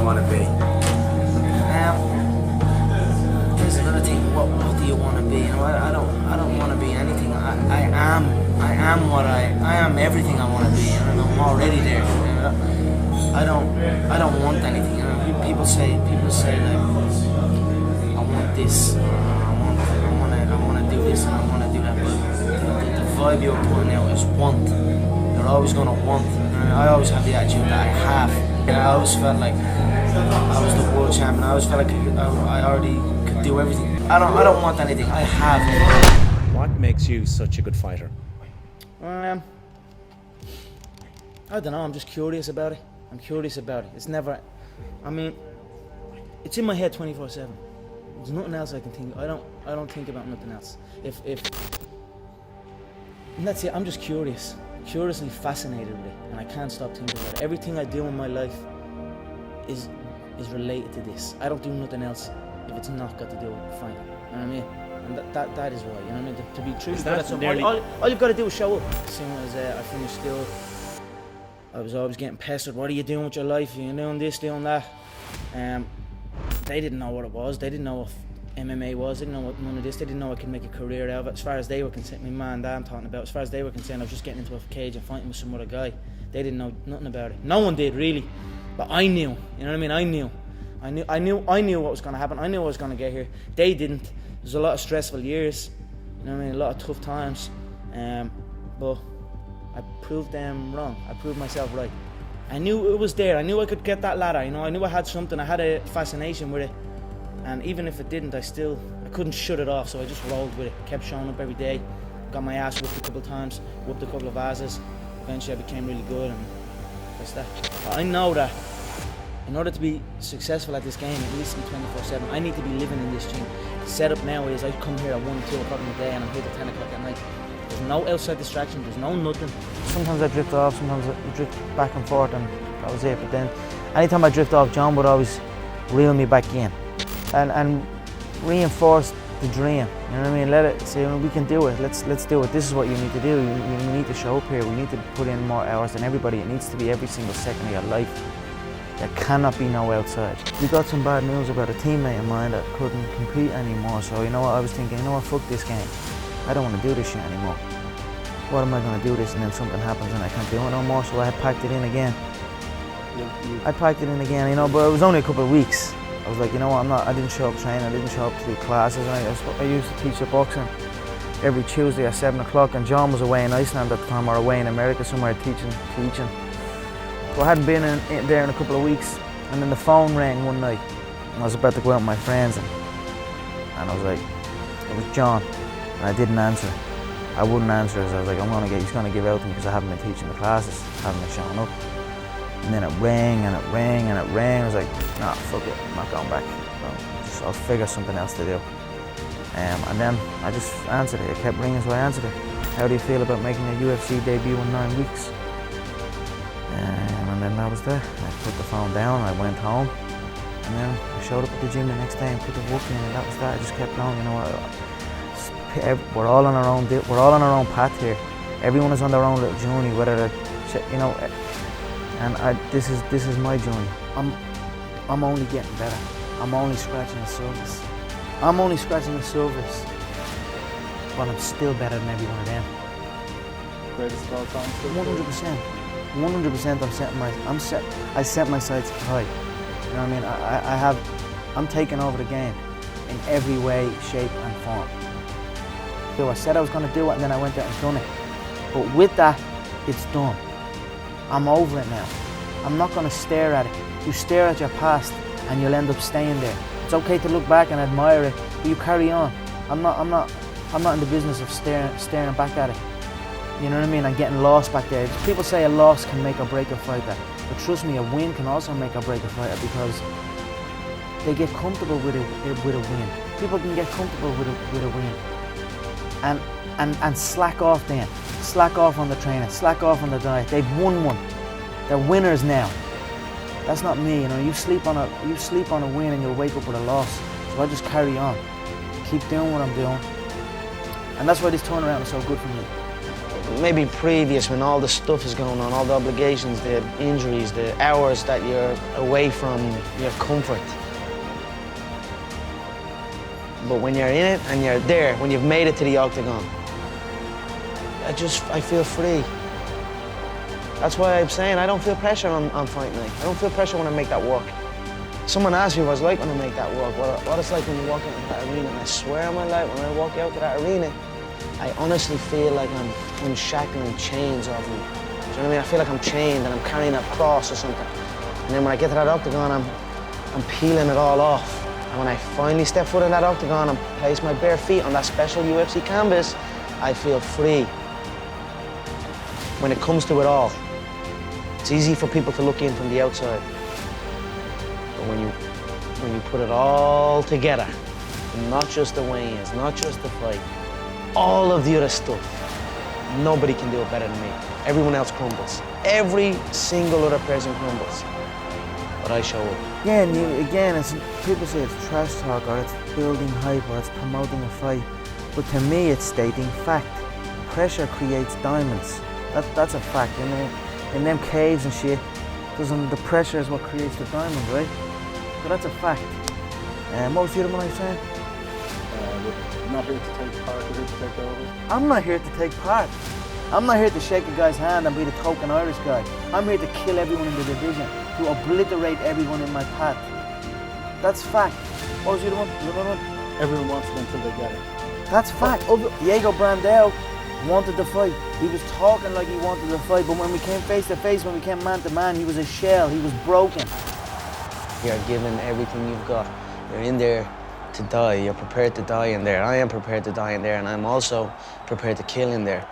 want to be? Here's another thing. What do you want to be? I don't want to be anything. I am everything I want to be. I'm already there. I don't want anything. People say like, I want this. I want to do this and I want to do that. But the vibe you're putting out is want. You're always gonna want. I always have the attitude that I have. I always felt like I was the world champion. I always felt like I already could do everything. I don't want anything. I have. What makes you such a good fighter? I don't know. I'm just curious about it. I'm curious about it. It's never. I mean, it's in my head 24/7. There's nothing else I can think. I don't think about nothing else. If and that's it. I'm just curious, curiously fascinated with it, and I can't stop thinking about it. Everything I do in my life is related to this. I don't do nothing else if it's not got to do with fighting. You know what I mean? And that is why. You know what I mean? To be truly good at something, all you've got to do is show up. As soon as I finished school, I was always getting pestered. What are you doing with your life? You're doing this, doing that. They didn't know what it was. They didn't know what MMA was. They didn't know what none of this. They didn't know I could make a career out of it. As far as they were concerned, my man and dad I'm talking about, as far as they were concerned, I was just getting into a cage and fighting with some other guy. They didn't know nothing about it. No one did really, but I knew. You know what I mean? I knew what was going to happen. I knew I was going to get here. They didn't. There's a lot of stressful years. You know what I mean? A lot of tough times. But I proved them wrong. I proved myself right. I knew it was there. I knew I could get that ladder. You know, I knew I had something. I had a fascination with it. And even if it didn't, I couldn't shut it off. So I just rolled with it. Kept showing up every day. Got my ass whooped a couple of times. Whooped a couple of asses. Eventually I became really good, and that's that. But I know that in order to be successful at this game, it needs to be 24/7. I need to be living in this gym. The setup now is I come here at 1 or 2 o'clock in the day and I'm here till 10 o'clock at night. There's no outside distraction, there's no nothing. Sometimes I drift off, sometimes I drift back and forth, and that was it. But then anytime I drift off, John would always reel me back in and reinforce the dream. You know what I mean? Let it say, we can do it. Let's do it. This is what you need to do. You need to show up here. We need to put in more hours than everybody. It needs to be every single second of your life. There cannot be no outside. We got some bad news about a teammate of mine that couldn't compete anymore. So you know what? I was thinking, you know what? Fuck this game. I don't want to do this shit anymore. What am I going to do this and then something happens and I can't do it no more? So I had packed it in again. I packed it in again, you know, but it was only a couple of weeks. I was like, you know what? I didn't show up training. I didn't show up to do classes. I used to teach the boxing every Tuesday at 7 o'clock, and John was away in Iceland at the time, or away in America somewhere teaching. So I hadn't been in there in a couple of weeks, and then the phone rang one night, and I was about to go out with my friends, and I was like, it was John, and I didn't answer. I wouldn't answer, as I was like, he's gonna give out to me because I haven't been teaching the classes, haven't been showing up. And then it rang and it rang and it rang. I was like, nah, fuck it, I'm not going back. I'll figure something else to do. And then I just answered it. It kept ringing, so I answered it. How do you feel about making a UFC debut in 9 weeks? And then that was that. I put the phone down, I went home, and then I showed up at the gym the next day and put the work in, and that was that. I just kept going, you know. We're all on our own. We're all on our own path here. Everyone is on their own little journey, whether they're, you know. And this is my journey. I'm only getting better. I'm only scratching the surface. I'm only scratching the surface, but I'm still better than every one of them. Greatest of all time. 100%. 100%. I set my sights high. You know what I mean? I'm taking over the game in every way, shape, and form. So I said I was going to do it, and then I went out and done it. But with that, it's done. I'm over it now. I'm not going to stare at it. You stare at your past and you'll end up staying there. It's okay to look back and admire it, but you carry on. I'm not in the business of staring back at it. You know what I mean? And getting lost back there. People say a loss can make or break a fighter, but trust me, a win can also make or break a fighter, because they get comfortable with a win. People can get comfortable with a win and slack off then. Slack off on the training, slack off on the diet. They've won one. They're winners now. That's not me, you know. You sleep on a win and you'll wake up with a loss. So I just carry on, keep doing what I'm doing, and that's why this turnaround is so good for me. maybe previous, when all the stuff is going on, all the obligations, the injuries, the hours that you're away from your comfort. But when you're in it and you're there, when you've made it to the octagon, I feel free. That's why I'm saying I don't feel pressure on fight night. I don't feel pressure when I make that walk. Someone asked me what it's like when I make that walk, what it's like when you walk into that arena, and I swear on my life, when I walk out to that arena, I honestly feel like I'm unshackling chains off me. Do you know what I mean? I feel like I'm chained and I'm carrying a cross or something. And then when I get to that octagon, I'm peeling it all off. And when I finally step foot in that octagon and place my bare feet on that special UFC canvas, I feel free. When it comes to it all, it's easy for people to look in from the outside. But when you put it all together, not just the weigh-ins, not just the fight, all of the other stuff, nobody can do it better than me. Everyone else crumbles. Every single other person crumbles. But I show up. Yeah, and again, people say it's trash talk, or it's building hype, or it's promoting a fight. But to me, it's stating fact. Pressure creates diamonds. That's a fact. In them caves and shit, the pressure is what creates the diamond, right? So that's a fact. What was the other one I was saying? We're not here to take part, we're here to take over. I'm not here to take part. I'm not here to shake a guy's hand and be the token Irish guy. I'm here to kill everyone in the division, to obliterate everyone in my path. That's fact. What was the other one? The other one? Everyone wants it until they get it. That's fact. Diego Brandao wanted the fight. He was talking like he wanted the fight, but when we came face to face, when we came man to man, he was a shell. He was broken. You're giving everything you've got. You're in there to die. You're prepared to die in there. I am prepared to die in there, and I'm also prepared to kill in there.